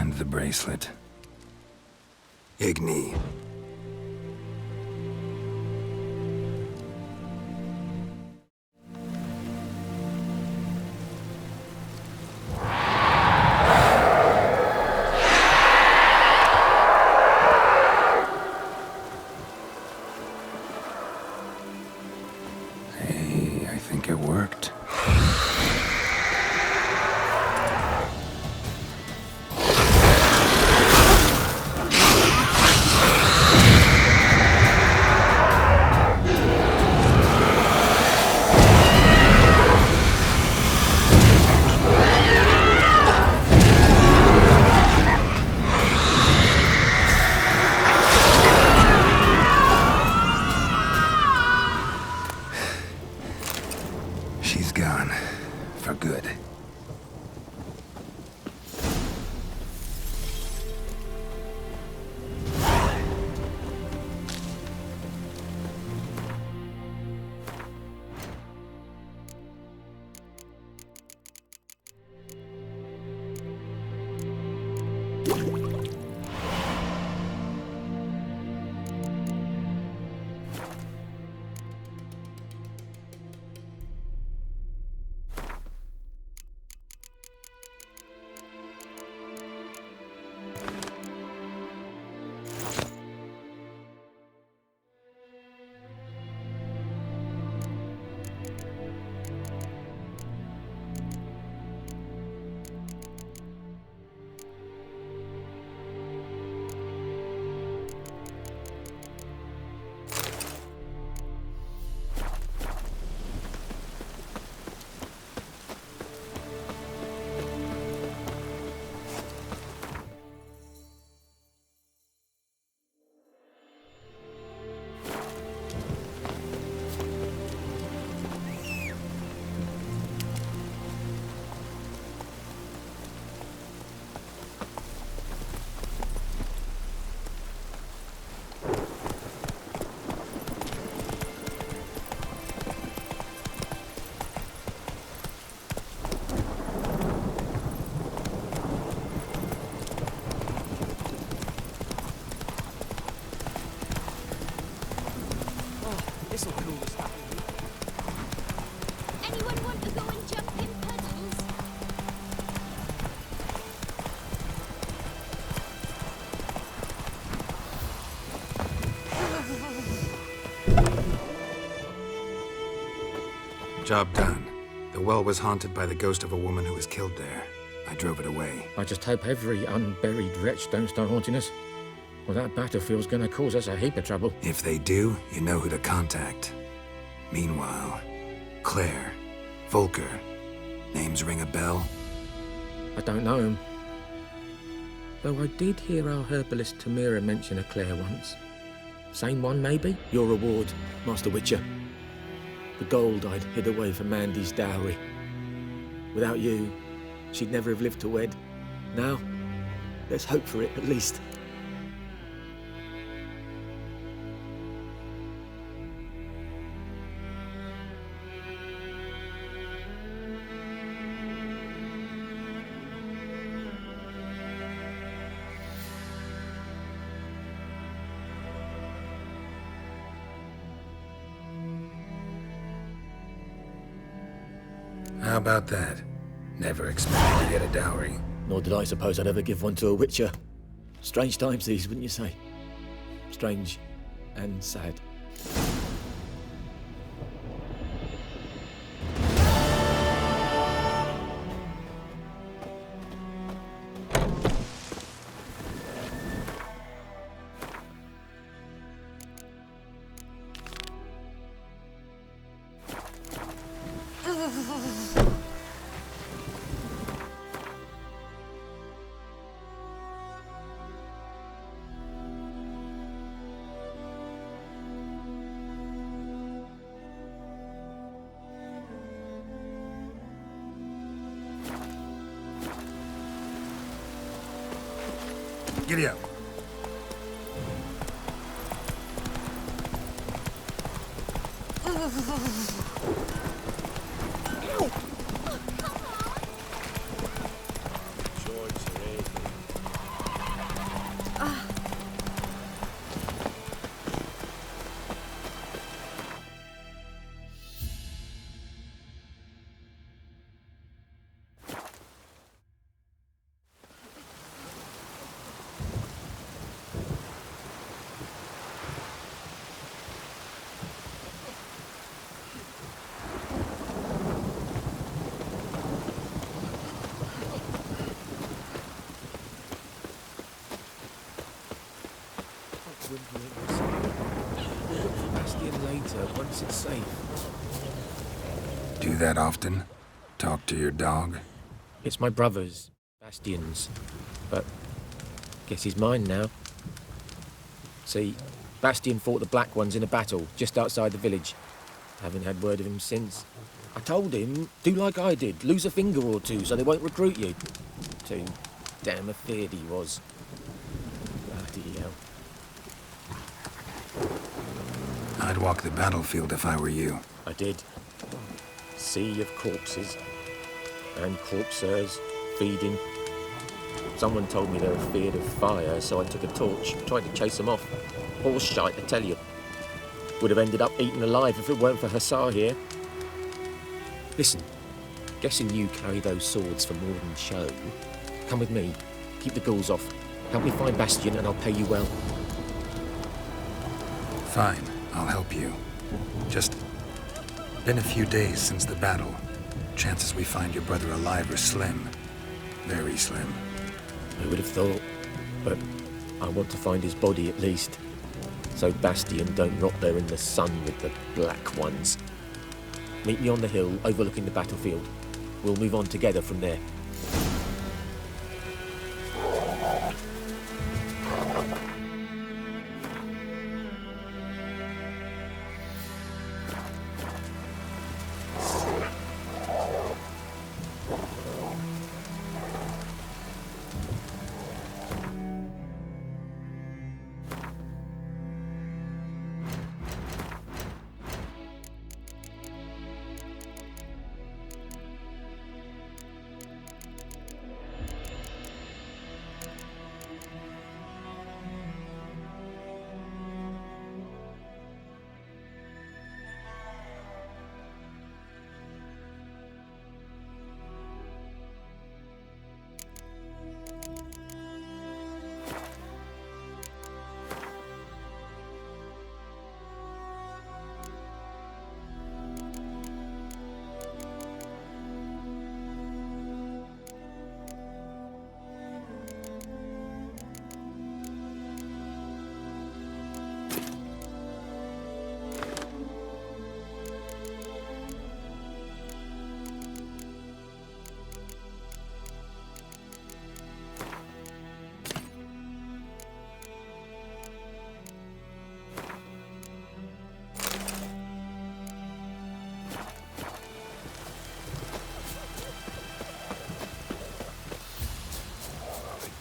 And the bracelet. Igni. Hey, I think it worked. She's gone. For good. Anyone want to go and jump in puddles? Job done. The well was haunted by the ghost of a woman who was killed there. I drove it away. I just hope every unburied wretch don't start haunting us. Well, that battlefield's gonna cause us a heap of trouble. If they do, you know who to contact. Meanwhile, Claire, Volker, names ring a bell? I don't know him. Though I did hear our herbalist Tamira mention a Claire once. Same one, maybe? Your reward, Master Witcher. The gold I'd hid away for Mandy's dowry. Without you, she'd never have lived to wed. Now, let's hope for it, at least. How about that? Never expected to get a dowry. Nor did I suppose I'd ever give one to a Witcher. Strange times these, wouldn't you say? Strange and sad. Giddy up. Do that often? Talk to your dog? It's my brother's, Bastian's, but guess he's mine now. See, Bastian fought the Black Ones in a battle just outside the village. Haven't had word of him since. I told him, do like I did, lose a finger or two so they won't recruit you. Too damn afeard he was. Bloody hell. I'd walk the battlefield if I were you. I did. Sea of corpses. And corpsers, feeding. Someone told me they were feared of fire, so I took a torch, tried to chase them off. Horse shite, I tell you. Would have ended up eaten alive if it weren't for Hussar here. Listen, guessing you carry those swords for more than show. Come with me, keep the ghouls off. Help me find Bastian and I'll pay you well. Fine, I'll help you. Just been a few days since the battle. Chances we find your brother alive are slim. Very slim. I would have thought, but I want to find his body at least. So Bastian don't rot there in the sun with the Black Ones. Meet me on the hill overlooking the battlefield. We'll move on together from there.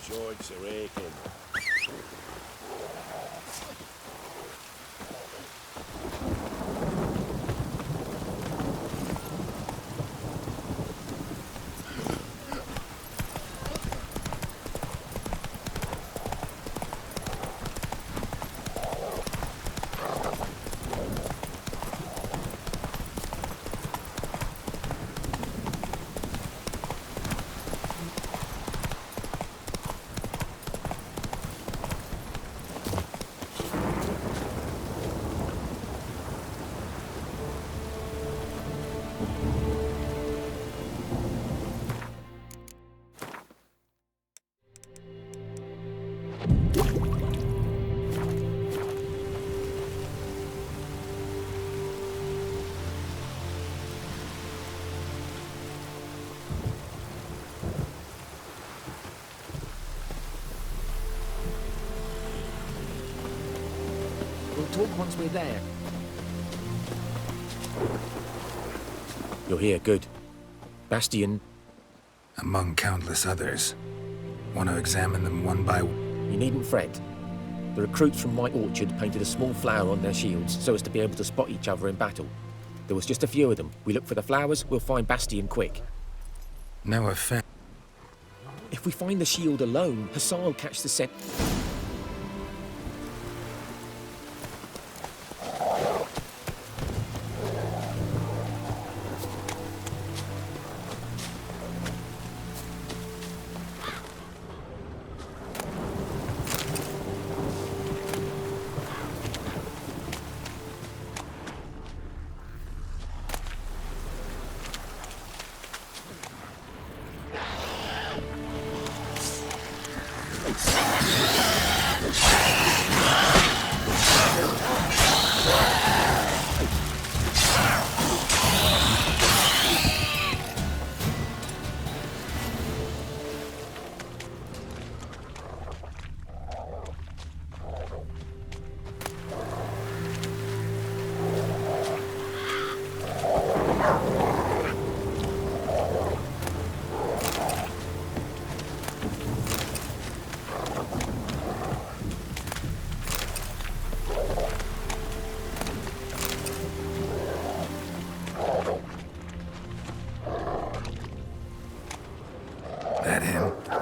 George Arakin. We'll talk once we're there. You're here, good. Bastian, Among countless others. Want to examine them one by one? you needn't fret. The recruits from White Orchard painted a small flower on their shields so as to be able to spot each other in battle. There was just a few of them. We look for the flowers, we'll find Bastian quick. No offense. If we find the shield alone, Hussar will catch the scent.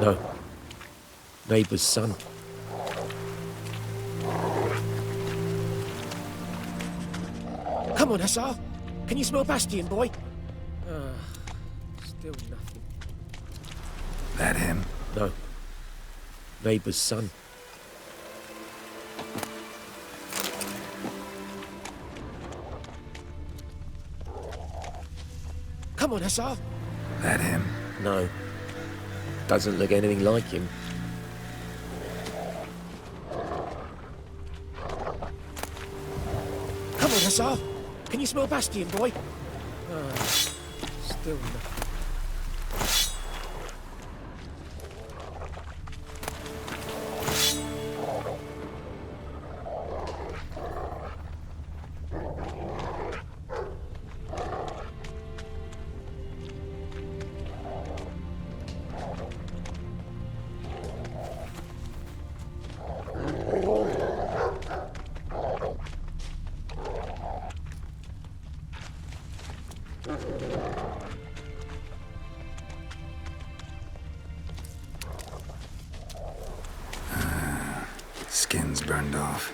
No. Neighbour's son. Come on, Hussar. Can you smell Bastion, boy? Still nothing. That him? No. Neighbour's son. Come on, Hussar. That him? No. Doesn't look anything like him. Come on, Hussar. Can you smell Bastion, boy? Still nothing. Skin's burned off.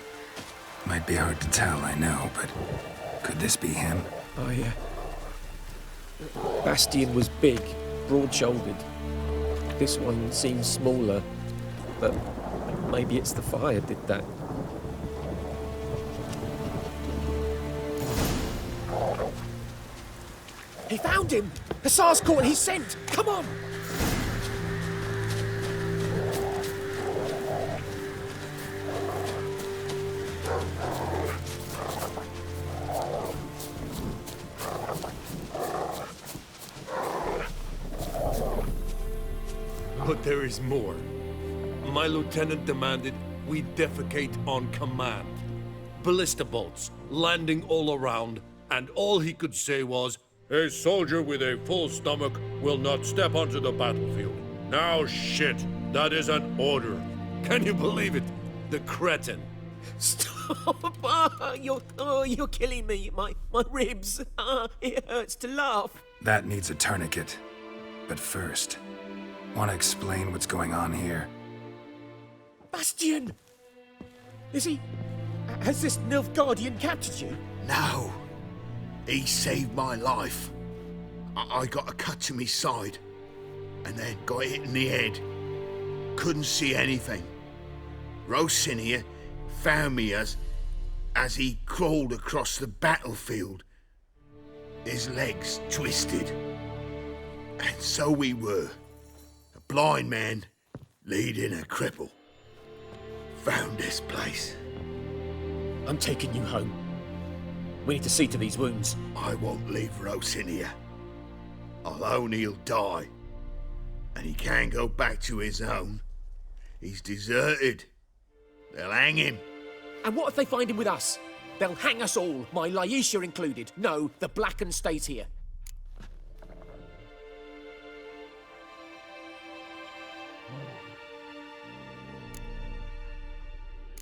Might be hard to tell, I know, but could this be him? Bastion was big, broad-shouldered. This one seems smaller, but maybe it's the fire did that. He found him! Hussar's caught his scent! Come on! But there is more. My lieutenant demanded we defecate on command. Ballista bolts landing all around, and all he could say was, "A soldier with a full stomach will not step onto the battlefield." Now shit, that is an order. Can you believe it? The cretin. Stop! You're killing me. My ribs. It hurts to laugh. That needs a tourniquet. But first, want to explain what's going on here? Bastion! Is he... Has this Nilfgaardian captured you? No. He saved my life. I got a cut to my side, and then got hit in the head. Couldn't see anything. Rosinia found me as he crawled across the battlefield. His legs twisted. And so we were. A blind man leading a cripple. Found this place. I'm taking you home. We need to see to these wounds. I won't leave Rosinia. I'll own he'll die. And he can't go back to his own. He's deserted. They'll hang him. And what if they find him with us? They'll hang us all, my Laisha included. No, the Blackened stays here.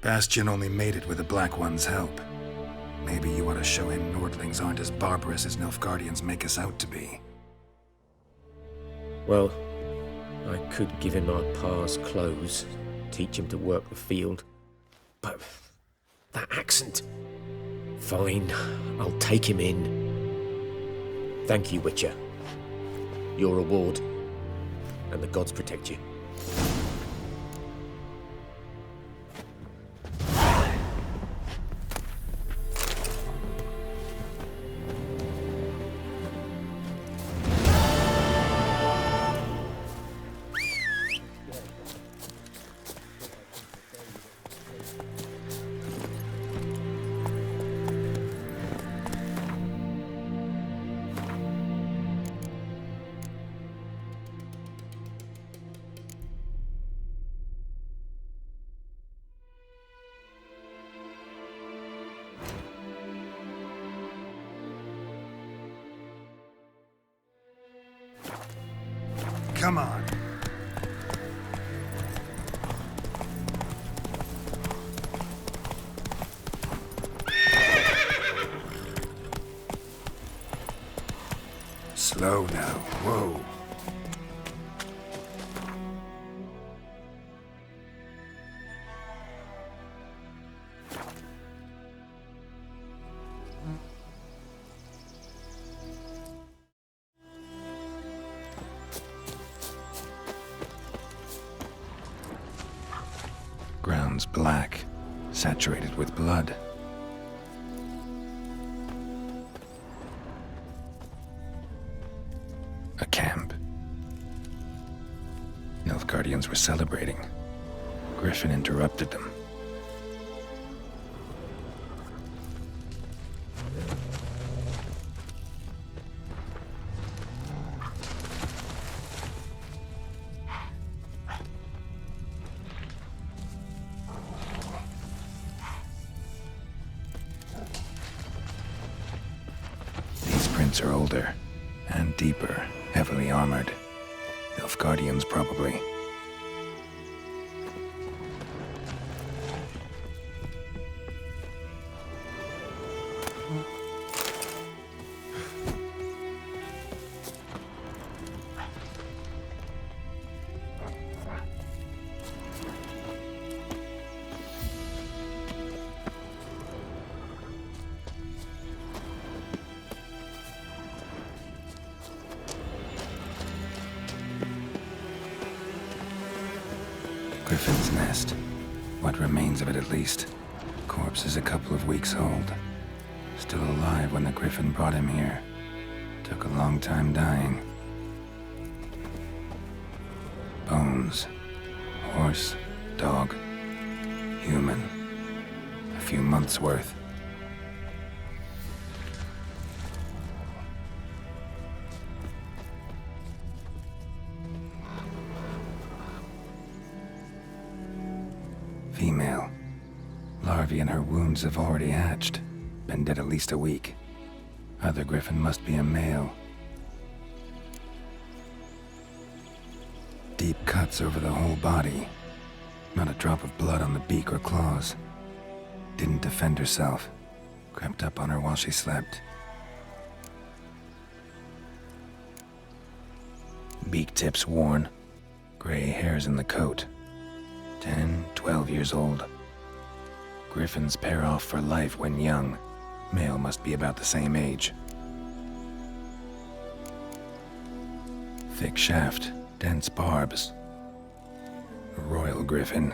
Bastion only made it with the Black One's help. Maybe you want to show him Nordlings aren't as barbarous as Nilfgaardians make us out to be. Well, I could give him our pa's clothes, teach him to work the field. But that accent... Fine, I'll take him in. Thank you, Witcher. Your reward. And the gods protect you. Come on. Slow now. Whoa. Stones black, saturated with blood. A camp. Nilfgaardians were celebrating. Griffin interrupted them. These prints are older and deeper, heavily armored. Nilfgaardians, probably. Griffin's nest. What remains of it, at least. Corpse is a couple of weeks old. Still alive when the Griffin brought him here. Took a long time dying. Bones. Horse, dog, human. A few months' worth. Female. Larvae in her wounds have already hatched. Been dead at least a week. Other Griffin must be a male. Deep cuts over the whole body. Not a drop of blood on the beak or claws. Didn't defend herself. Crept up on her while she slept. Beak tips worn. Gray hairs in the coat. 10, 12 years old. Griffins pair off for life when young. Male must be about the same age. Thick shaft, dense barbs. A royal griffin.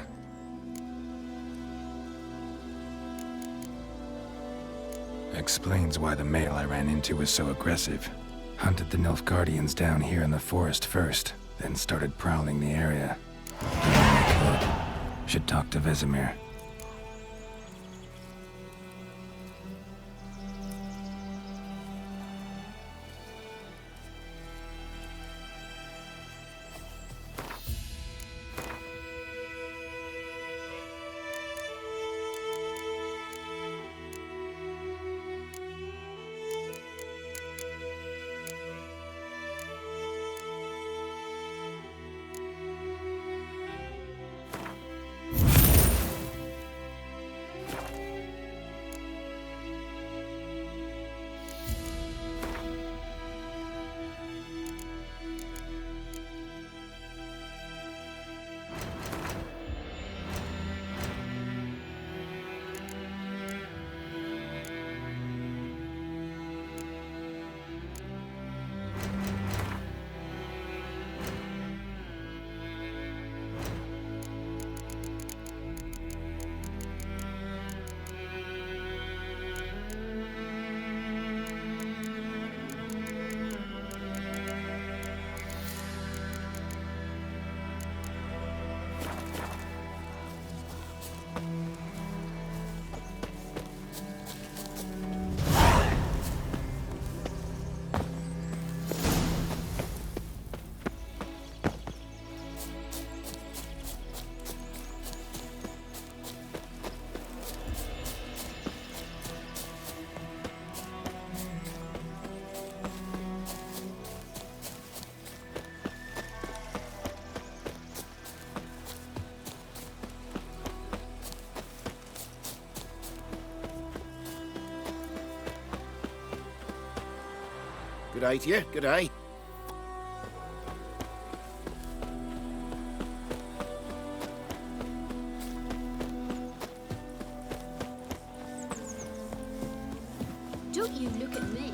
Explains why the male I ran into was so aggressive. Hunted the Nilfgaardians down here in the forest first, then started prowling the area. Should talk to Vesemir. Good day to you, good day. Don't you look at me.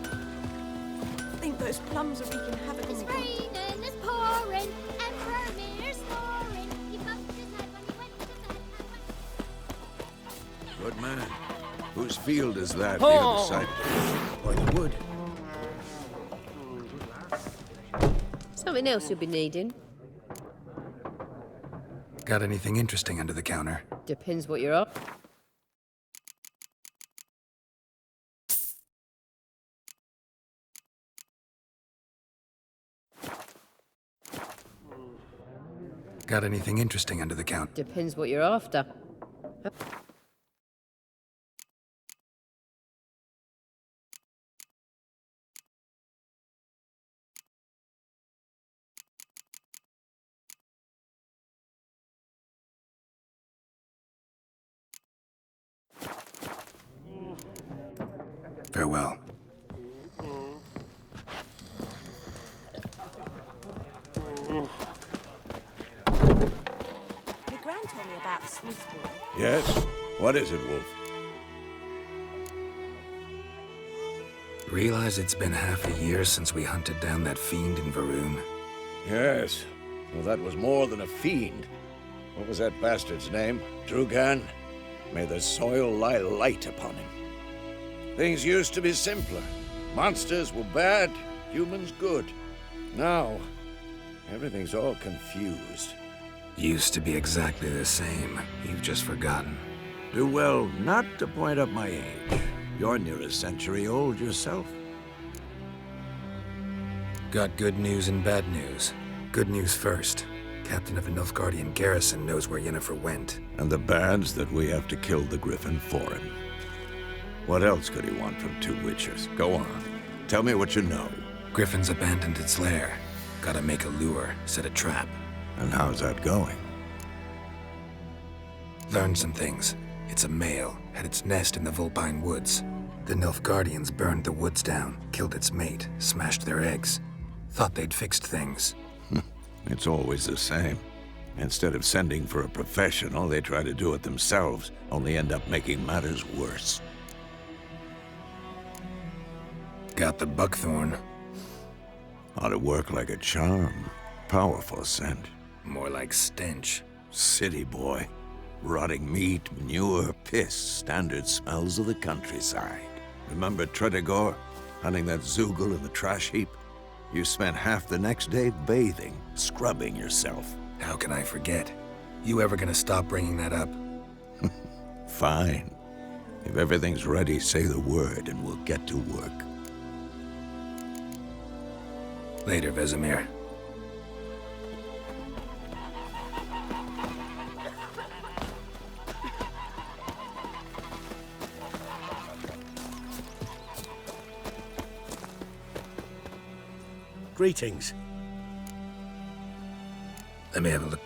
I think those plums are wreaking havoc on It's the garden. raining, it's pouring, and Vermeer's snoring. He bumped his head when he went to bed. Good man. Whose field is that the other side? By the wood. Something else you'll be needing. Got anything interesting under the counter? Depends what you're up. Got anything interesting under the counter? Depends what you're after. Farewell. Your gran told me about the Swiss boy. Yes? What is it, Wolf? Realize it's been half a year since we hunted down that fiend in Varoon? Yes. Well, that was more than a fiend. What was that bastard's name? Drugan? May the soil lie light upon him. Things used to be simpler. Monsters were bad, humans good. Now, everything's all confused. Used to be exactly the same. You've just forgotten. Do well not to point up my age. You're near a century old yourself. Got good news and bad news. Good news first. Captain of a Nilfgaardian garrison knows where Yennefer went. And the bad's that we have to kill the Griffin for him. What else could he want from two witchers? Go on. Tell me what you know. Griffin's abandoned its lair. Gotta make a lure, set a trap. And how's that going? Learned some things. It's a male, had its nest in the Vulpine Woods. The Nilfgaardians burned the woods down, killed its mate, smashed their eggs. Thought they'd fixed things. It's always the same. Instead of sending for a professional, they try to do it themselves, only end up making matters worse. Got the buckthorn. Ought to work like a charm. Powerful scent. More like stench. City boy. Rotting meat, manure, piss, standard smells of the countryside. Remember Tretogor? Hunting that Zoogle in the trash heap? You spent half the next day bathing, scrubbing yourself. How can I forget? You ever gonna stop bringing that up? Fine. If everything's ready, say the word and we'll get to work. Later, Vesemir. Greetings. Let me have a look.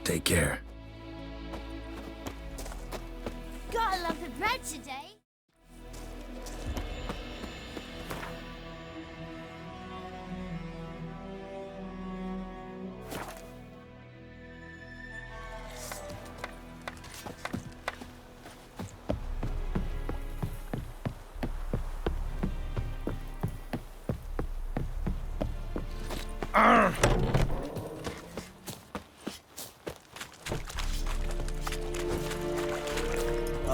Take care. Gotta love the bread today.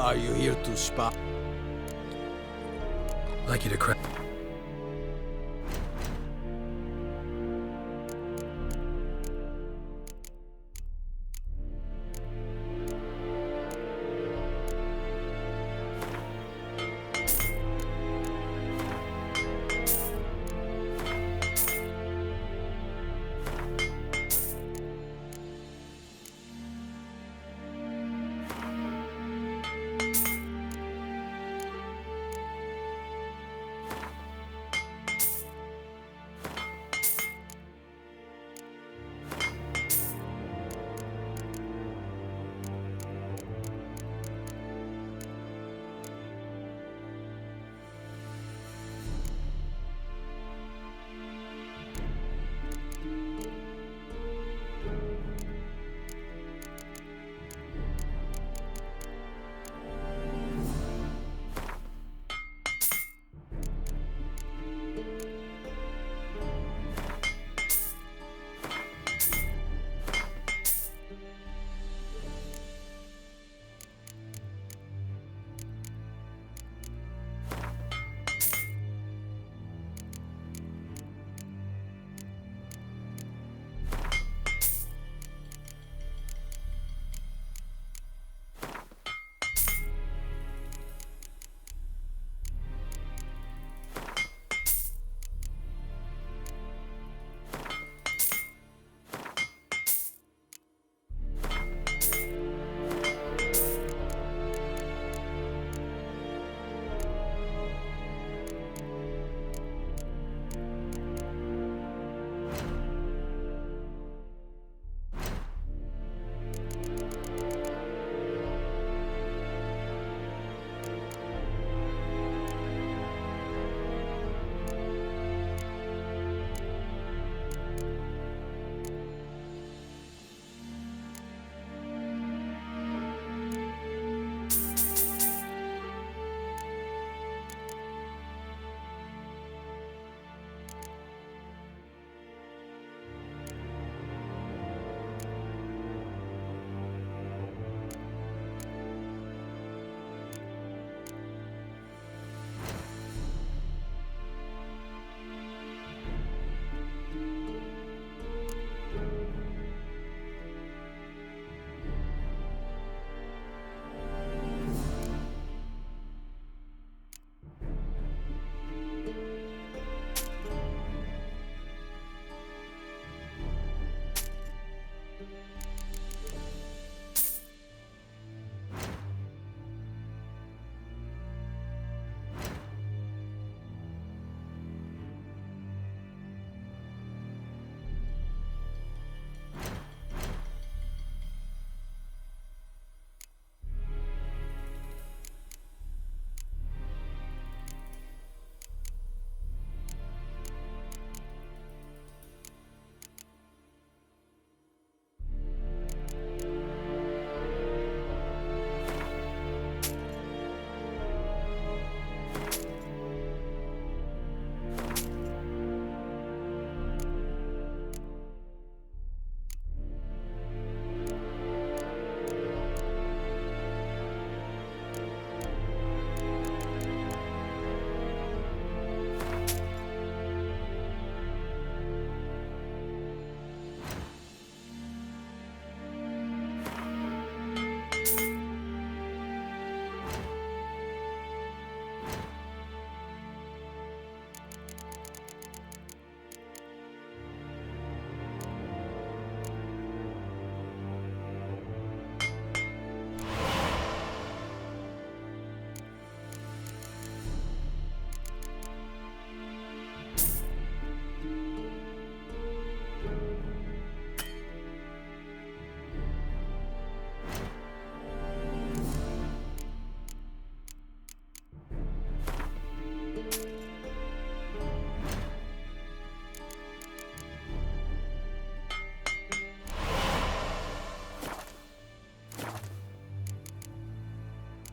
Are you here to spy? Like you to crack.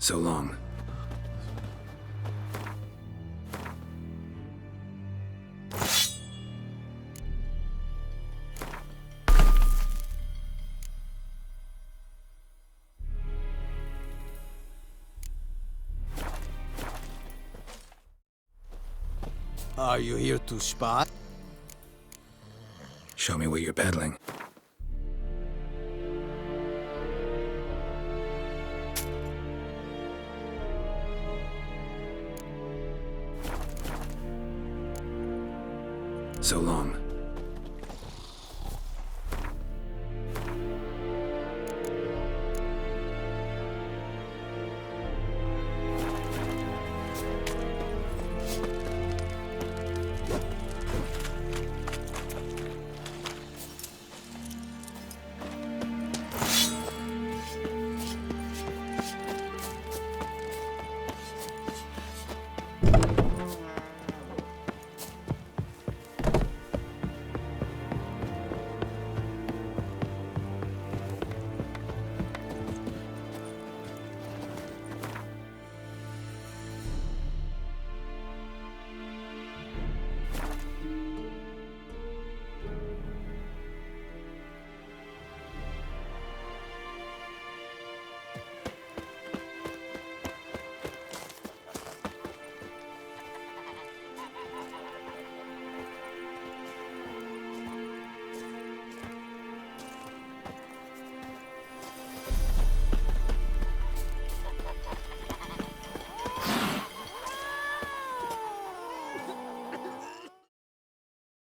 So long. Are you here to spy? Show me what you're peddling. So long.